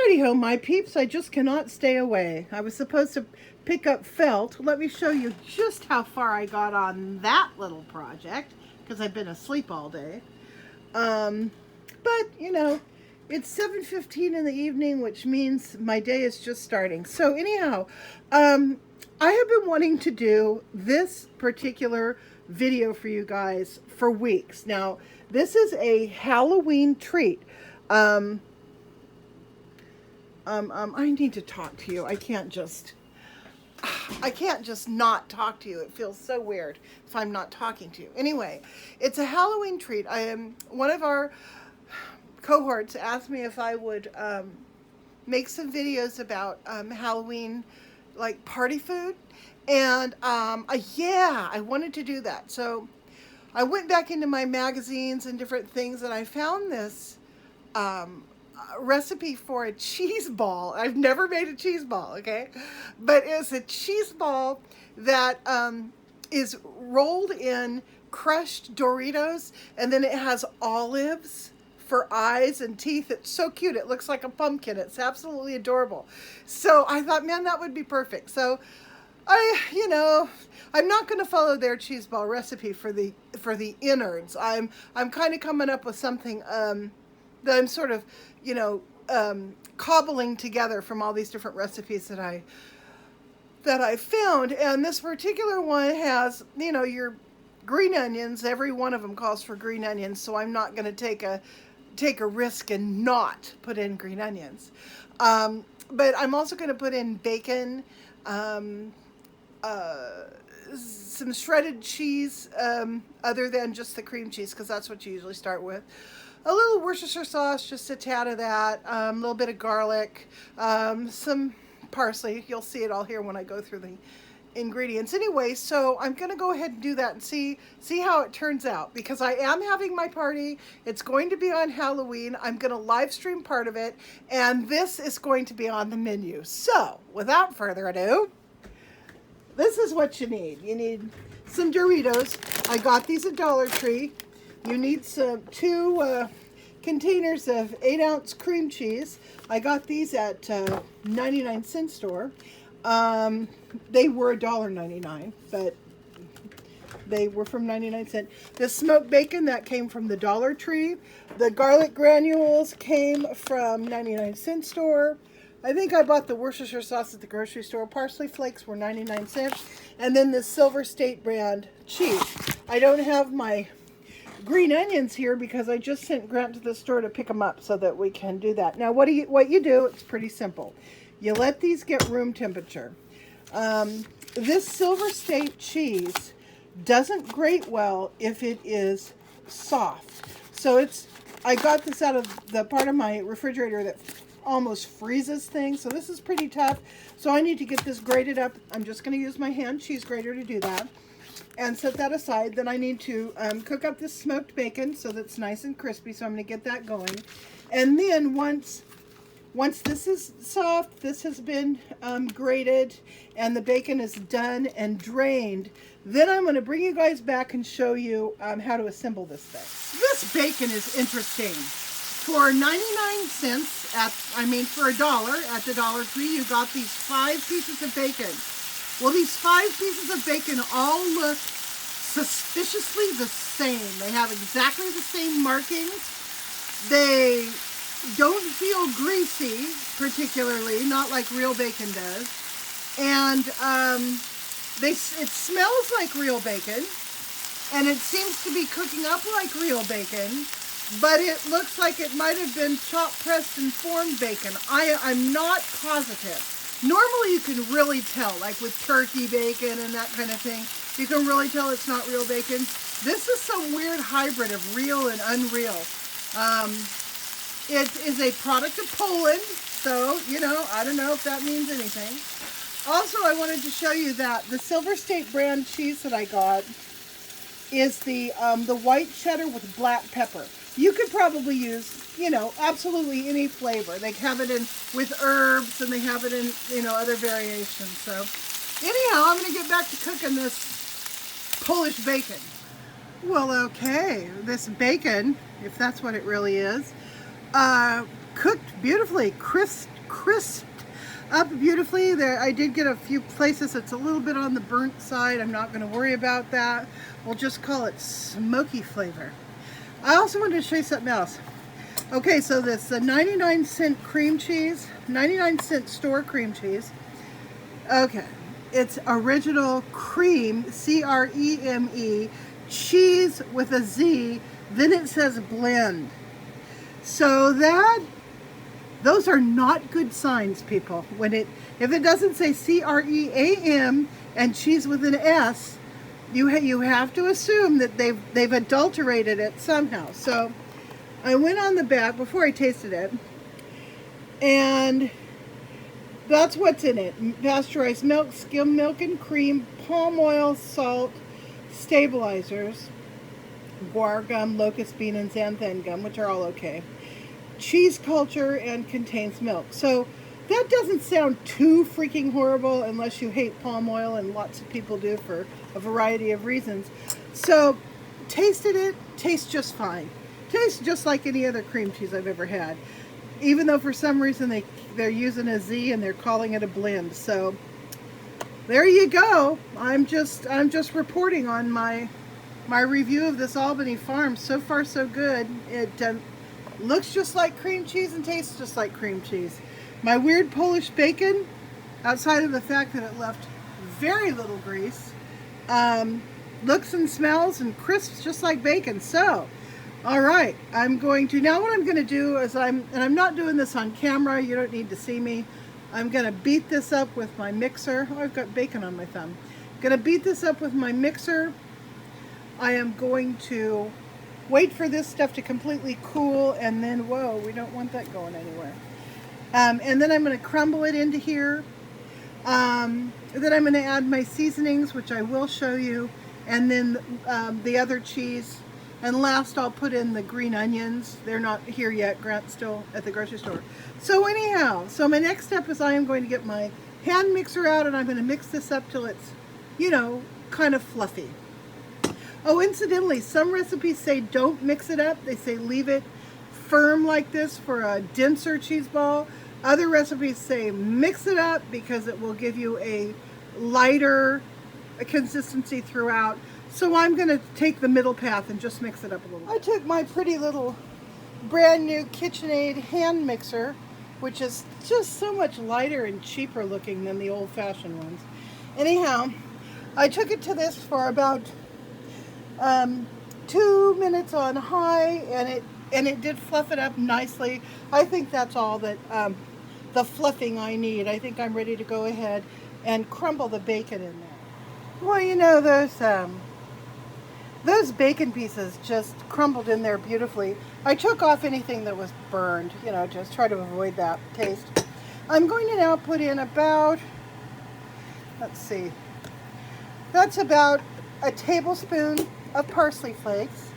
Alrighty ho, my peeps, I just cannot stay away. I was supposed to pick up felt. Let me show you just how far I got on that little project, because I've been asleep all day. But, you know, it's 7:15 in the evening, which means my day is just starting. So anyhow, I have been wanting to do this particular video for you guys for weeks. Now, this is a Halloween treat. I need to talk to you. I can't just not talk to you. It feels so weird if I'm not talking to you. Anyway, it's a Halloween treat. One of our cohorts asked me if I would make some videos about Halloween, like party food, and yeah, I wanted to do that. So I went back into my magazines and different things, and I found this recipe for a cheese ball. I've never made a cheese ball, okay? But it's a cheese ball that is rolled in crushed Doritos, and then it has olives for eyes and teeth. It's so cute. It looks like a pumpkin. It's absolutely adorable. So I thought, man, that would be perfect. So I'm not going to follow their cheese ball recipe for the innards. I'm kind of coming up with something that I'm sort of, cobbling together from all these different recipes that I found. And this particular one has, your green onions. Every one of them calls for green onions, so I'm not going to take a risk and not put in green onions. But I'm also going to put in bacon, some shredded cheese, other than just the cream cheese, because that's what you usually start with. A little Worcestershire sauce, just a tad of that, a little bit of garlic, some parsley. You'll see it all here when I go through the ingredients. Anyway, so I'm going to go ahead and do that and see how it turns out, because I am having my party. It's going to be on Halloween. I'm going to live stream part of it, and this is going to be on the menu. So, without further ado, this is what you need. You need some Doritos. I got these at Dollar Tree. You need two containers of 8-ounce cream cheese. I got these at 99-cent store. They were $1.99, but they were from 99-cent. The smoked bacon, that came from the Dollar Tree. The garlic granules came from 99-cent store. I think I bought the Worcestershire sauce at the grocery store. Parsley flakes were 99 cents. And then the Silver State brand cheese. I don't have my green onions here because I just sent Grant to the store to pick them up so that we can do that. Now, what you do, it's pretty simple. You let these get room temperature. This Silver State cheese doesn't grate well if it is soft. So I got this out of the part of my refrigerator that almost freezes things, so this is pretty tough. So I need to get this grated up. I'm just going to use my hand cheese grater to do that and set that aside. Then I need to cook up this smoked bacon so that's nice and crispy, so I'm going to get that going. And then once this is soft, this has been grated, and the bacon is done and drained, then I'm going to bring you guys back and show you how to assemble this thing. This bacon is interesting. For 99 cents, for $1 at the Dollar Tree, you got these 5 pieces of bacon. Well, these 5 pieces of bacon all look suspiciously the same. They have exactly the same markings. They don't feel greasy, particularly, not like real bacon does. And it smells like real bacon, and it seems to be cooking up like real bacon. But it looks like it might have been chopped, pressed, and formed bacon. I'm not positive. Normally you can really tell, like with turkey bacon and that kind of thing. You can really tell it's not real bacon. This is some weird hybrid of real and unreal. It is a product of Poland, so, I don't know if that means anything. Also, I wanted to show you that the Silver State brand cheese that I got is the white cheddar with black pepper. You could probably use, absolutely any flavor. They have it in with herbs, and they have it in, other variations. So, anyhow, I'm going to get back to cooking this Polish bacon. Well, okay, this bacon, if that's what it really is, cooked beautifully, crisped up beautifully. There, I did get a few places it's a little bit on the burnt side. I'm not going to worry about that. We'll just call it smoky flavor. I also wanted to show you something else. Okay, so this 99-cent cream cheese, 99-cent store cream cheese. Okay, it's original cream, C-R-E-M-E, cheese with a Z, then it says blend. So those are not good signs, people. If it doesn't say C-R-E-A-M and cheese with an S, you have to assume that they've adulterated it somehow. So I went on the back before I tasted it, and that's what's in it. Pasteurized milk, skim milk and cream, palm oil, salt, stabilizers, guar gum, locust bean, and xanthan gum, which are all okay. Cheese culture, and contains milk. So that doesn't sound too freaking horrible unless you hate palm oil, and lots of people do for a variety of reasons. So tasted it, tastes just fine. Tastes just like any other cream cheese I've ever had. Even though for some reason they're using a Z and they're calling it a blend. So there you go. I'm just reporting on my review of this Albany farm. So far so good. It looks just like cream cheese and tastes just like cream cheese. My weird Polish bacon, outside of the fact that it left very little grease, looks and smells and crisps just like bacon. So, all right, now what I'm going to do is I'm not doing this on camera. You don't need to see me. I'm going to beat this up with my mixer. Oh, I've got bacon on my thumb. I'm going to beat this up with my mixer. I am going to wait for this stuff to completely cool, and then, whoa, we don't want that going anywhere. And then I'm going to crumble it into here. Then I'm going to add my seasonings, which I will show you, and then the other cheese. And last, I'll put in the green onions. They're not here yet. Grant's still at the grocery store. So anyhow, my next step is I am going to get my hand mixer out, and I'm going to mix this up till it's, kind of fluffy. Oh, incidentally, some recipes say don't mix it up. They say leave it firm like this for a denser cheese ball. Other recipes say mix it up because it will give you a lighter consistency throughout. So I'm going to take the middle path and just mix it up a little. I took my pretty little brand new KitchenAid hand mixer, which is just so much lighter and cheaper looking than the old-fashioned ones. Anyhow, I took it to this for about 2 minutes on high, and it did fluff it up nicely. I think that's all that the fluffing I need. I think I'm ready to go ahead and crumble the bacon in there. Well, those bacon pieces just crumbled in there beautifully. I took off anything that was burned, just try to avoid that taste. I'm going to now put in about, let's see, that's about a tablespoon of parsley flakes.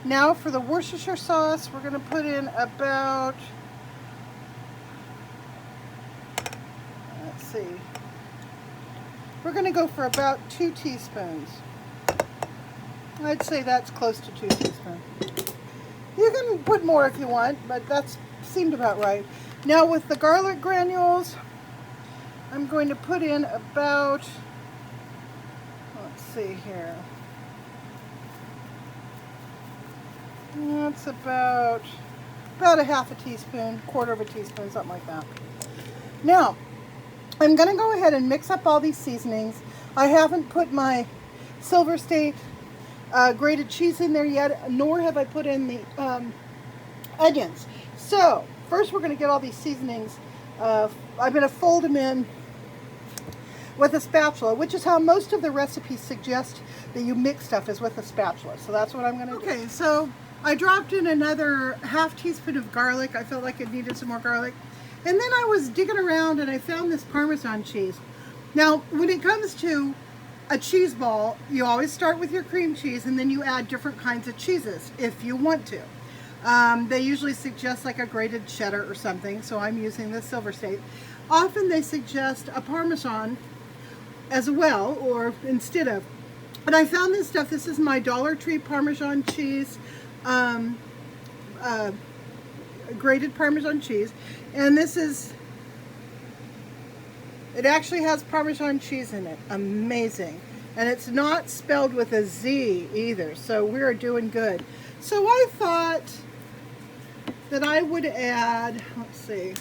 Now for the Worcestershire sauce, we're going to put in about, let's see, we're going to go for about 2 teaspoons. I'd say that's close to 2 teaspoons. You can put more if you want, but that seemed about right. Now with the garlic granules, I'm going to put in about, let's see here. That's about a half a teaspoon, quarter of a teaspoon, something like that. Now, I'm going to go ahead and mix up all these seasonings. I haven't put my Silver State grated cheese in there yet, nor have I put in the onions. So, first we're going to get all these seasonings. I'm going to fold them in with a spatula, which is how most of the recipes suggest that you mix stuff, is with a spatula. So that's what I'm going to do. Okay, so I dropped in another half teaspoon of garlic. I felt like it needed some more garlic. And then I was digging around and I found this Parmesan cheese. Now, when it comes to a cheese ball, you always start with your cream cheese and then you add different kinds of cheeses if you want to. They usually suggest like a grated cheddar or something, so I'm using the Silver State. Often they suggest a Parmesan as well, or instead of. But I found this stuff. This is my Dollar Tree Parmesan cheese, grated Parmesan cheese, and this is It actually has Parmesan cheese in it. Amazing. And it's not spelled with a Z either, so we're doing good. So I thought that I would add, let's see,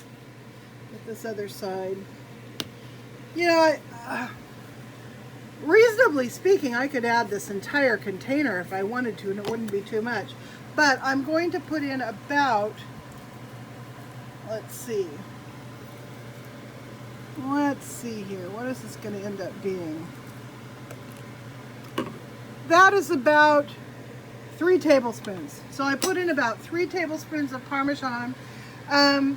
with this other side. You know, reasonably speaking, I could add this entire container if I wanted to, and it wouldn't be too much. But I'm going to put in about, let's see here, what is this going to end up being? That is about 3 tablespoons. So I put in about 3 tablespoons of Parmesan.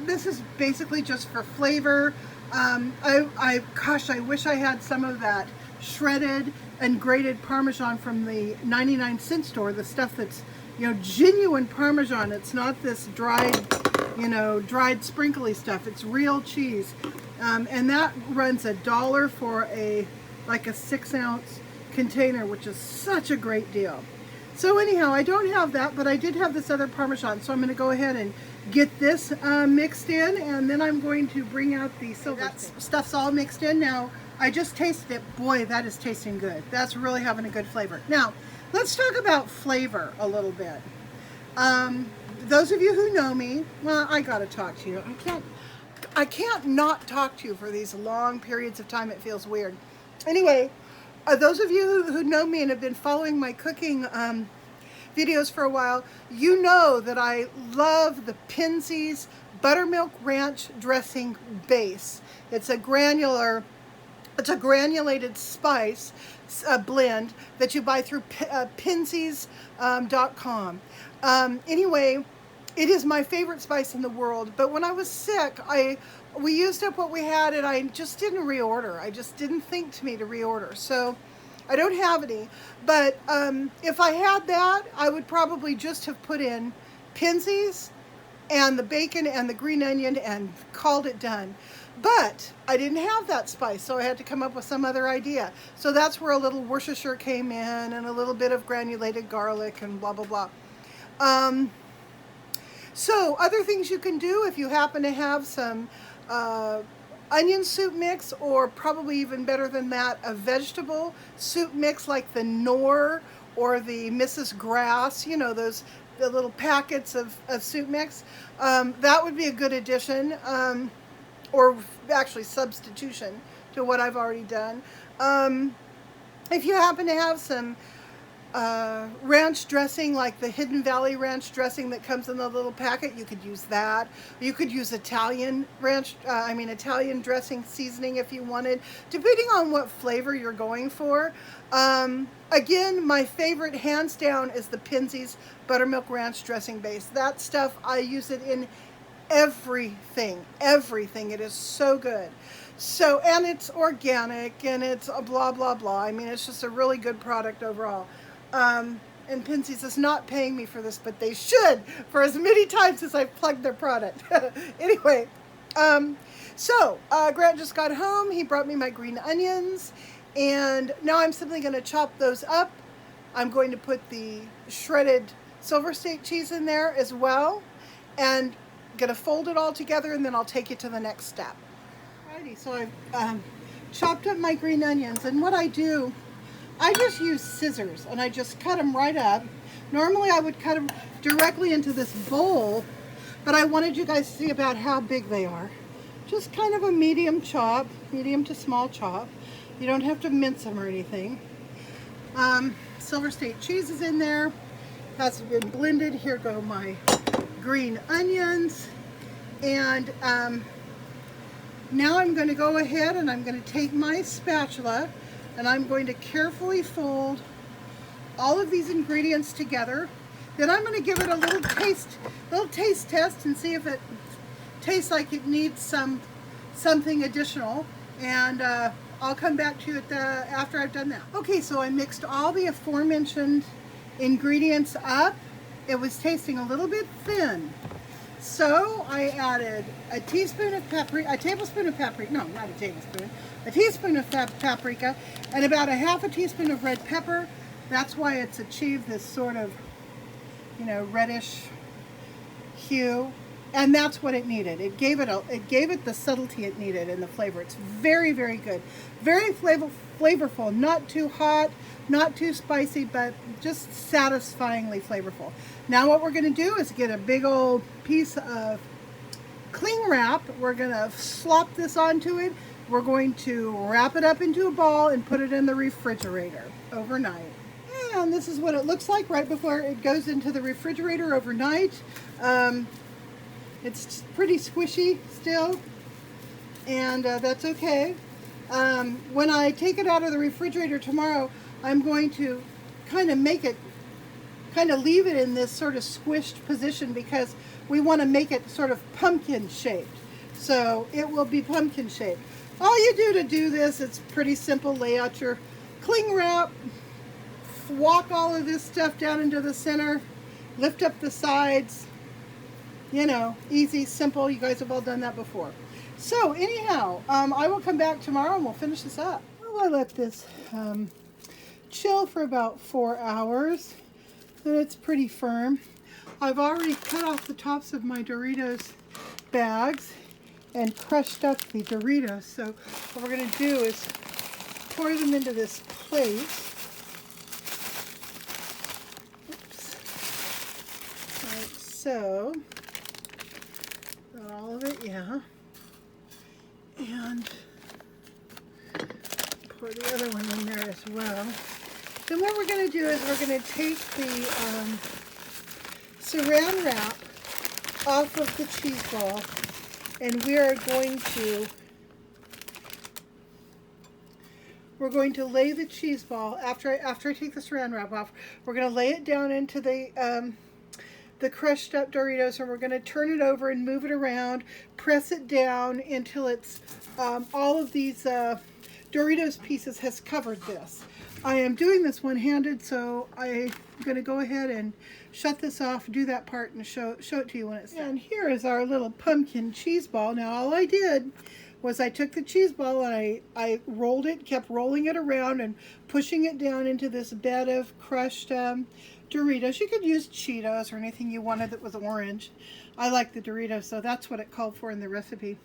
This is basically just for flavor. Gosh, I wish I had some of that shredded and grated Parmesan from the 99-cent store, the stuff that's, you know, genuine Parmesan. It's not this dried, you know, dried sprinkly stuff. It's real cheese. And that runs $1 for like a 6-ounce container, which is such a great deal. So anyhow, I don't have that, but I did have this other Parmesan, so I'm going to go ahead and get this mixed in, and then I'm going to bring out the silver. That stuff's all mixed in now. I just tasted it. Boy, that is tasting good. That's really having a good flavor. Now, let's talk about flavor a little bit. Those of you who know me, well, I got to talk to you. I can't not talk to you for these long periods of time. It feels weird. Anyway, those of you who know me and have been following my cooking videos for a while, you know that I love the Pinsy's buttermilk ranch dressing base. It's a granulated spice blend that you buy through Pinsy's.com. Anyway, it is my favorite spice in the world, but when I was sick, we used up what we had, and I just didn't reorder. I just didn't think to me to reorder. So I don't have any. But if I had that, I would probably just have put in Pinsy's and the bacon and the green onion and called it done. But I didn't have that spice, so I had to come up with some other idea. So that's where a little Worcestershire came in, and a little bit of granulated garlic and blah, blah, blah. So other things you can do if you happen to have some onion soup mix, or probably even better than that, a vegetable soup mix like the Knorr or the Mrs. Grass, you know, the little packets of soup mix. That would be a good addition, or actually substitution to what I've already done. If you happen to have some ranch dressing, like the Hidden Valley ranch dressing that comes in the little packet, you could use that. You could use Italian Italian dressing seasoning if you wanted, depending on what flavor you're going for. Again, my favorite, hands down, is the Pinsy's buttermilk ranch dressing base. That stuff, I use it in everything. It is so good. So, and it's organic, and it's a blah, blah, blah. I mean, it's just a really good product overall. And Pinsy's is not paying me for this, but they should, for as many times as I've plugged their product. Anyway, Grant just got home. He brought me my green onions, and now I'm simply going to chop those up. I'm going to put the shredded Silver State cheese in there as well, and going to fold it all together, and then I'll take you to the next step. Alrighty, so I've chopped up my green onions, and what I do, I just use scissors, and I just cut them right up. Normally I would cut them directly into this bowl, but I wanted you guys to see about how big they are. Just kind of a medium chop, medium to small chop. You don't have to mince them or anything. Silver State cheese is in there. Has been blended. Here go my green onions. And now I'm going to go ahead and I'm going to take my spatula, and I'm going to carefully fold all of these ingredients together. Then I'm going to give it a little taste test and see if it tastes like it needs something additional. And I'll come back to you after I've done that. Okay, so I mixed all the aforementioned ingredients up. It was tasting a little bit thin. So I added a teaspoon of paprika, a tablespoon of paprika, no, not a tablespoon, a teaspoon of paprika, and about a half a teaspoon of red pepper. That's why it's achieved this sort of, reddish hue. And that's what it needed. It gave it the subtlety it needed in the flavor. It's very, very good. Very flavorful. Not too hot, not too spicy, but just satisfyingly flavorful. Now what we're going to do is get a big old piece of cling wrap. We're going to slop this onto it. We're going to wrap it up into a ball and put it in the refrigerator overnight. And this is what it looks like right before it goes into the refrigerator overnight. It's pretty squishy still, and that's okay. When I take it out of the refrigerator tomorrow, I'm going to kind of leave it in this sort of squished position because we want to make it sort of pumpkin shaped. So it will be pumpkin shaped. All you do to do this, it's pretty simple. Lay out your cling wrap, walk all of this stuff down into the center, lift up the sides. You know, easy, simple. You guys have all done that before. So anyhow, I will come back tomorrow and we'll finish this up. Well, I let this chill for about 4 hours, and it's pretty firm. I've already cut off the tops of my Doritos bags and crushed up the Doritos. So what we're going to do is pour them into this plate. Oops. Like so. Got all of it, yeah. And pour the other one in there as well. Then what we're going to do is we're going to take the saran wrap off of the cheese ball, and we're going to lay the cheese ball after I take the saran wrap off. We're going to lay it down into the crushed up Doritos, and we're going to turn it over and move it around, press it down until it's all of these Doritos pieces has covered this. I am doing this one-handed, so I'm going to go ahead and shut this off, do that part, and show it to you when it's done. And here is our little pumpkin cheese ball. Now all I did was I took the cheese ball and I rolled it, kept rolling it around and pushing it down into this bed of crushed Doritos. You could use Cheetos or anything you wanted that was orange. I like the Doritos, so that's what it called for in the recipe.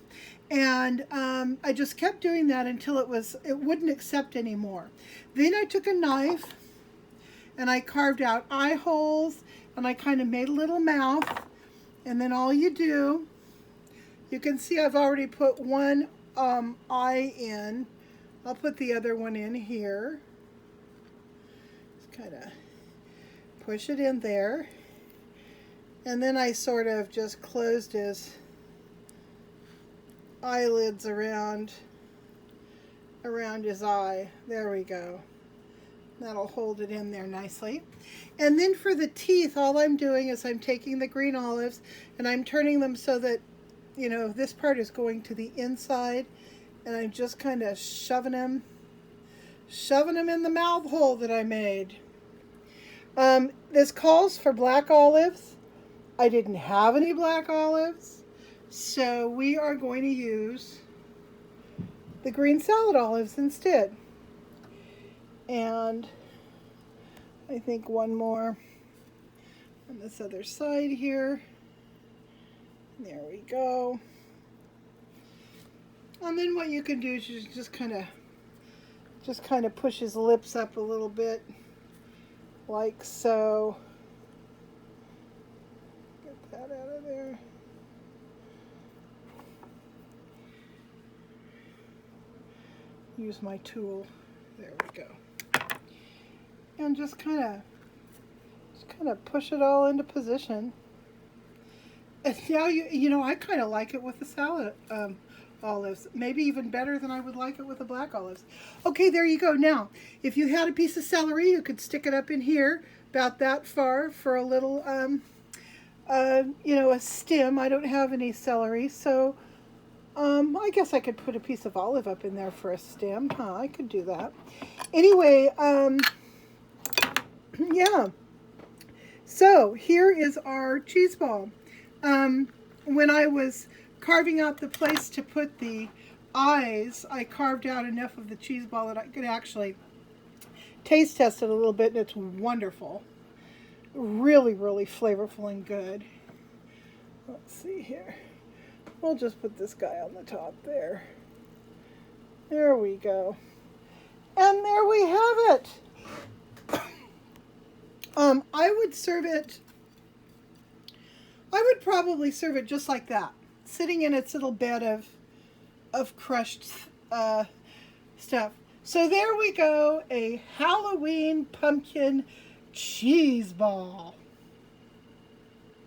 And I just kept doing that until it wouldn't accept anymore. Then I took a knife and I carved out eye holes, and I kind of made a little mouth. And then all you do, you can see I've already put one eye in. I'll put the other one in here. Just kind of push it in there, and then I sort of just closed his eyelids around his eye. There we go. That'll hold it in there nicely. And then for the teeth, all I'm doing is I'm taking the green olives and I'm turning them so that, you know, this part is going to the inside, and I'm just kind of shoving them in the mouth hole that I made. This calls for black olives. I didn't have any black olives, so we are going to use the green salad olives instead. And I think one more on this other side here. There we go. And then what you can do is you just kind of push his lips up a little bit, like so. Get that out of there. Use my tool. There we go. And just kind of push it all into position. And now you know, I kind of like it with the salad olives, maybe even better than I would like it with the black olives. Okay, there you go. Now, if you had a piece of celery, you could stick it up in here about that far for a little, you know, a stem. I don't have any celery, so I guess I could put a piece of olive up in there for a stem. Huh, I could do that. Anyway, yeah. So here is our cheese ball. When I was carving out the place to put the eyes, I carved out enough of the cheese ball that I could actually taste test it a little bit, and it's wonderful. Really, really flavorful and good. Let's see here. We'll just put this guy on the top there. There we go. And there we have it. I would serve it, I would probably serve it just like that, sitting in its little bed of crushed stuff. So there we go, a Halloween pumpkin cheese ball.